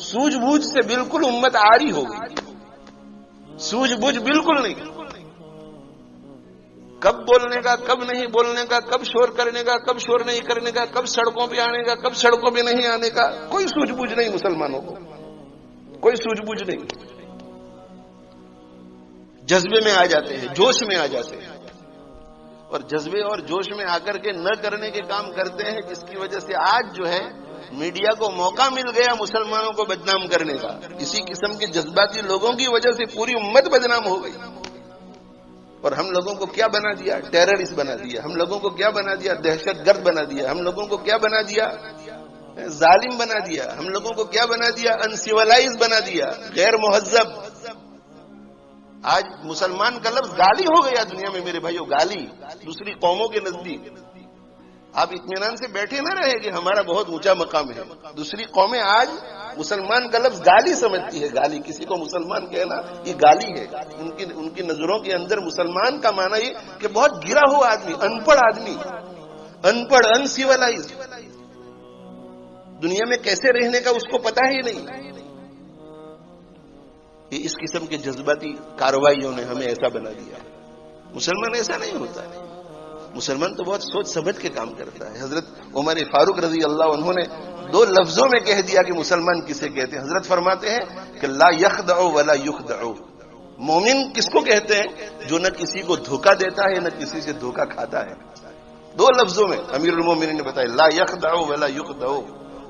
سوجھ بوجھ سے بالکل امت عاری ہو گئی، سوجھ بوجھ بالکل نہیں، کب بولنے کا، کب نہیں بولنے کا، کب شور کرنے کا، کب شور نہیں کرنے کا، کب سڑکوں پہ آنے کا، کب سڑکوں پہ نہیں آنے کا، کوئی سوجھ بوجھ نہیں مسلمانوں کو، کوئی سوجھ بوجھ نہیں، جذبے میں آ جاتے ہیں، جوش میں آ جاتے ہیں، اور جذبے اور جوش میں آ کر کے نہ کرنے کے کام کرتے ہیں، جس کی وجہ سے آج جو ہے میڈیا کو موقع مل گیا مسلمانوں کو بدنام کرنے کا۔ اسی قسم کے جذباتی لوگوں کی وجہ سے پوری امت بدنام ہو گئی، اور ہم لوگوں کو کیا بنا دیا؟ ٹیررسٹ بنا دیا، ہم لوگوں کو کیا بنا دیا؟ دہشت گرد بنا دیا، ہم لوگوں کو کیا بنا دیا؟ ظالم بنا دیا، ہم لوگوں کو کیا بنا دیا؟ انسیولائز بنا دیا، غیر مہذب۔ آج مسلمان کا لفظ گالی ہو گیا دنیا میں میرے بھائیو، گالی دوسری قوموں کے نزدیک۔ آپ اطمینان سے بیٹھے نہ رہے کہ ہمارا بہت اونچا مقام ہے، دوسری قومیں آج مسلمان کا لفظ گالی سمجھتی ہے، گالی، کسی کو مسلمان کہنا یہ گالی ہے۔ ان کی نظروں کے اندر مسلمان کا معنی یہ کہ بہت گرا ہوا آدمی، ان پڑھ آدمی، ان پڑھ، انسیولائز، دنیا میں کیسے رہنے کا اس کو پتہ ہی نہیں۔ یہ اس قسم کے جذباتی کارروائیوں نے ہمیں ایسا بنا دیا۔ مسلمان ایسا نہیں ہوتا ہے، مسلمان تو بہت سوچ سمجھ کے کام کرتا ہے۔ حضرت عمر فاروق رضی اللہ عنہ نے 2 لفظوں میں کہہ دیا کہ مسلمان کسے کہتے ہیں۔ حضرت فرماتے ہیں کہ لا یخدع ولا یخدع، مومن کس کو کہتے ہیں؟ جو نہ کسی کو دھوکہ دیتا ہے نہ کسی سے دھوکہ کھاتا ہے۔ 2 لفظوں میں امیر المومنین نے بتایا، لا یخدع ولا یخدع،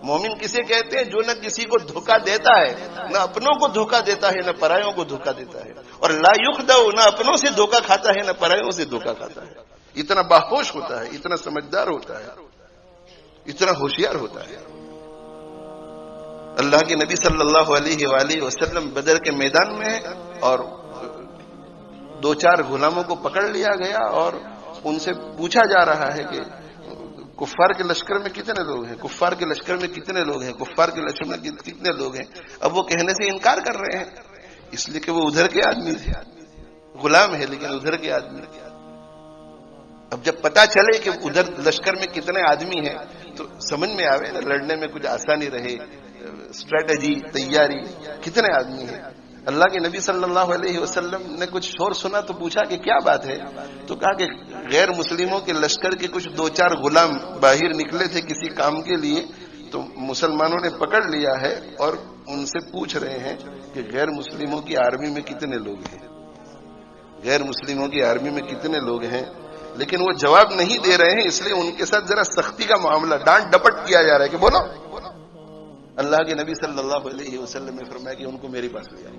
مومن کسے کہتے ہیں؟ جو نہ کسی کو دھوکہ دیتا ہے، نہ اپنوں کو دھوکہ دیتا ہے نہ پرایوں کو دھوکہ دیتا ہے، اور لا یخدع، نہ اپنوں سے دھوکہ کھاتا ہے نہ پرایوں سے دھوکہ کھاتا ہے۔ اتنا باہوش ہوتا ہے، اتنا سمجھدار ہوتا ہے، اتنا ہوشیار ہوتا ہے۔ اللہ کے نبی صلی اللہ علیہ وآلہ وسلم بدر کے میدان میں اور 2-4 غلاموں کو پکڑ لیا گیا اور ان سے پوچھا جا رہا ہے کہ کفار کے لشکر میں کتنے لوگ ہیں، کفار کے لشکر میں کتنے لوگ ہیں، کفار کے لشکر میں کتنے لوگ ہیں۔ اب وہ کہنے سے انکار کر رہے ہیں، اس لیے کہ وہ ادھر کے آدمی تھے، غلام ہے لیکن ادھر کے آدمی۔ اب جب پتا چلے کہ ادھر لشکر میں کتنے آدمی ہیں تو سمجھ میں آوے نا، لڑنے میں کچھ آسانی رہے، اسٹریٹجی، تیاری، کتنے آدمی ہیں۔ اللہ کے نبی صلی اللہ علیہ وسلم نے کچھ شور سنا تو پوچھا کہ کیا بات ہے، تو کہا کہ غیر مسلموں کے لشکر کے کچھ 2-4 غلام باہر نکلے تھے کسی کام کے لیے، تو مسلمانوں نے پکڑ لیا ہے اور ان سے پوچھ رہے ہیں کہ غیر مسلموں کی آرمی میں کتنے لوگ ہیں، غیر مسلموں کی آرمی میں کتنے لوگ ہیں، لیکن وہ جواب نہیں دے رہے ہیں، اس لیے ان کے ساتھ ذرا سختی کا معاملہ، ڈانٹ ڈپٹ کیا جا رہا ہے کہ بولو۔ اللہ کے نبی صلی اللہ علیہ وسلم نے فرمایا کہ ان کو میرے پاس لے آؤ۔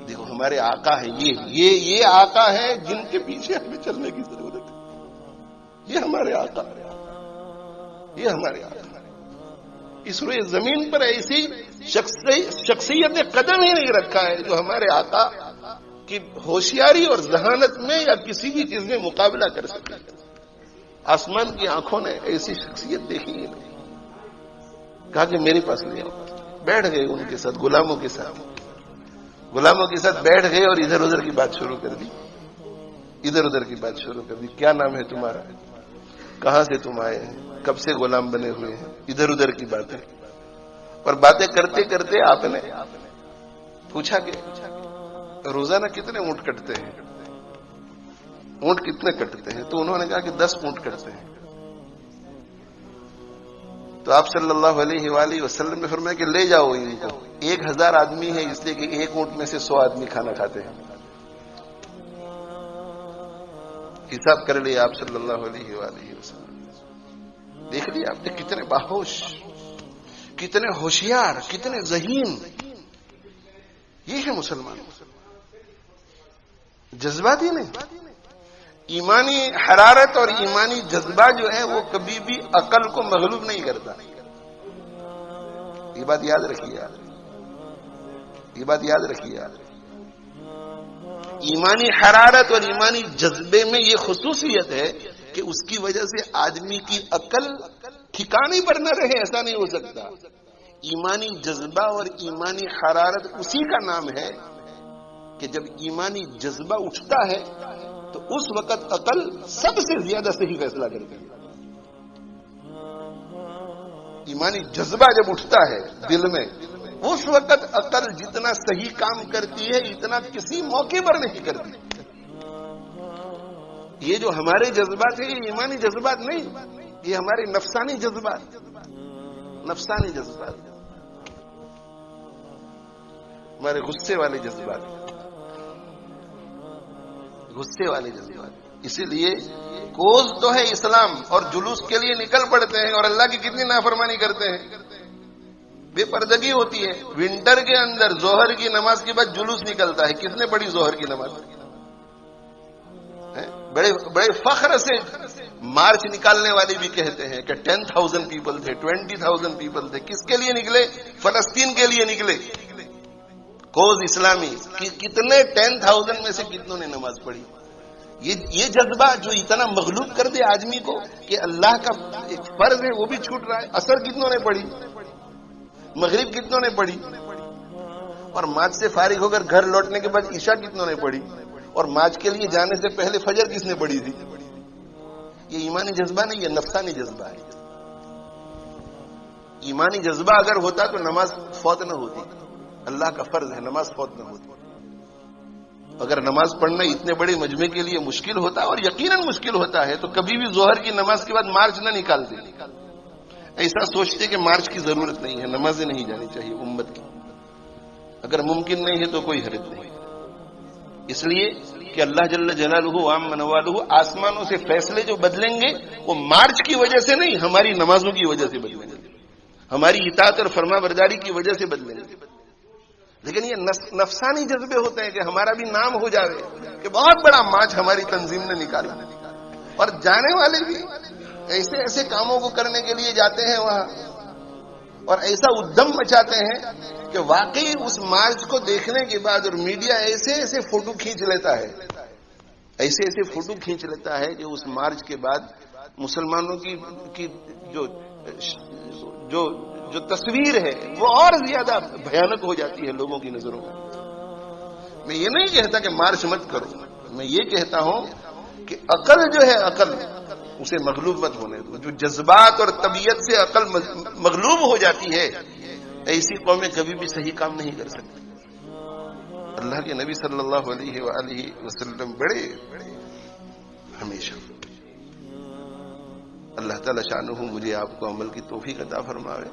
دیکھو ہمارے آقا ہے، یہ آقا ہے جن کے پیچھے ہمیں چلنے کی ضرورت ہے، یہ ہمارے آقا ہے، یہ ہمارے آقا ہے۔ اس روئے زمین پر ایسی شخصیت نے قدم ہی نہیں رکھا ہے جو ہمارے آقا کی ہوشیاری اور ذہانت میں یا کسی بھی چیز میں مقابلہ کر سکے۔ آسمان کی آنکھوں نے ایسی شخصیت دیکھی ہے نہیں۔ کہا کہ میرے پاس لے آؤ۔ بیٹھ گئے ان کے ساتھ، غلاموں کے ساتھ بیٹھ گئے اور ادھر ادھر کی بات شروع کر دی، ادھر ادھر کی بات شروع کر دی۔ کیا نام ہے تمہارا، کہاں سے تم آئے ہیں، کب سے غلام بنے ہوئے ہیں، ادھر ادھر کی باتیں۔ اور باتیں کرتے کرتے آپ نے پوچھا کہ روزانہ کتنے اونٹ کٹتے ہیں، اونٹ کتنے کٹتے ہیں؟ تو انہوں نے کہا کہ 10 اونٹ کٹتے ہیں۔ تو آپ صلی اللہ علیہ وآلہ وسلم نے فرمایا کہ لے جاؤ ان کو، 1000 آدمی ہے اس لیے کہ ایک اونٹ میں سے 100 آدمی کھانا کھاتے ہیں۔ حساب کر لیا آپ صلی اللہ علیہ وآلہ وسلم، دیکھ لیا آپ نے کتنے باہوش، کتنے ہوشیار، کتنے ذہین۔ یہ ہے مسلمان، جذباتی نہیں۔ ایمانی حرارت اور ایمانی جذبہ جو ہے وہ کبھی بھی عقل کو مغلوب نہیں کرتا، یہ بات یاد رکھیے، یہ بات یاد رکھیے۔ ایمانی حرارت اور ایمانی جذبے میں یہ خصوصیت ہے کہ اس کی وجہ سے آدمی کی عقل ٹھکانے پر نہ رہے، ایسا نہیں ہو سکتا۔ ایمانی جذبہ اور ایمانی حرارت اسی کا نام ہے کہ جب ایمانی جذبہ اٹھتا ہے تو اس وقت عقل سب سے زیادہ صحیح فیصلہ کرتی ہے۔ ایمانی جذبہ جب اٹھتا ہے دل میں اس وقت عقل جتنا صحیح کام کرتی ہے اتنا کسی موقع پر نہیں کرتی. یہ جو ہمارے جذبات ہیں یہ ایمانی جذبات نہیں، یہ ہمارے نفسانی جذبات، نفسانی جذبات، ہمارے غصے والے جذبات، غصے والے جذبات. اسی لیے کوز تو ہے اسلام، اور جلوس کے لیے نکل پڑتے ہیں اور اللہ کی کتنی نافرمانی کرتے ہیں، بے پردگی ہوتی ہے. ونٹر کے اندر ظہر کی نماز کے بعد جلوس نکلتا ہے. کس نے پڑھی ظہر کی نماز؟ بڑے فخر سے مارچ نکالنے والے بھی کہتے ہیں کہ 10,000 پیپل تھے، 20,000 پیپل تھے. کس کے لیے نکلے؟ فلسطین کے لیے نکلے. کوز اسلامی. کتنے 10,000 میں سے کتنوں نے نماز پڑھی؟ یہ جذبہ جو اتنا مغلوب کر دے آدمی کو کہ اللہ کا ایک فرض ہے وہ بھی چھوٹ رہا ہے. عصر کتنوں نے پڑھی؟ مغرب کتنوں نے پڑھی؟ اور ماج سے فارغ ہو کر گھر لوٹنے کے بعد عشاء کتنوں نے پڑھی؟ اور ماج کے لیے جانے سے پہلے فجر کس نے پڑھی تھی؟ یہ ایمانی جذبہ نہیں، یہ نفسانی جذبہ ہے. ایمانی جذبہ اگر ہوتا تو نماز فوت نہ ہوتی. اللہ کا فرض ہے نماز فوت نہ ہوتی. اگر نماز پڑھنا اتنے بڑے مجمع کے لیے مشکل ہوتا اور یقیناً مشکل ہوتا ہے تو کبھی بھی ظہر کی نماز کے بعد مارچ نہ نکالتے. ایسا سوچتے کہ مارچ کی ضرورت نہیں ہے، نمازیں نہیں جانی چاہیے امت کی. اگر ممکن نہیں ہے تو کوئی حرج نہیں. اس لیے کہ اللہ جل جلالہ وعم نوالہ آسمانوں سے فیصلے جو بدلیں گے وہ مارچ کی وجہ سے نہیں، ہماری نمازوں کی وجہ سے بدلیں گے، ہماری اطاعت اور فرما برداری کی وجہ سے بدلیں گے. لیکن یہ نفسانی جذبے ہوتے ہیں کہ ہمارا بھی نام ہو جاوے کہ بہت بڑا مارچ ہماری تنظیم نے نکالا. اور جانے والے بھی ایسے ایسے کاموں کو کرنے کے لیے جاتے ہیں وہاں، اور ایسا ادھم مچاتے ہیں کہ واقعی اس مارچ کو دیکھنے کے بعد اور میڈیا ایسے ایسے فوٹو کھینچ لیتا ہے، ایسے ایسے فوٹو کھینچ لیتا ہے کہ اس مارچ کے بعد مسلمانوں کی جو تصویر ہے وہ اور زیادہ بھیانک ہو جاتی ہے لوگوں کی نظروں میں. میں یہ نہیں کہتا کہ مارچ مت کرو، میں یہ کہتا ہوں کہ عقل جو ہے عقل اسے مغلوب مت ہونے دو. جو جذبات اور طبیعت سے عقل مغلوب ہو جاتی ہے ایسی قومیں کبھی بھی صحیح کام نہیں کر سکتی. اللہ کے نبی صلی اللہ علیہ وآلہ وسلم بڑے ہمیشہ. اللہ تعالی شانہ مجھے آپ کو عمل کی توفیق عطا فرمائے.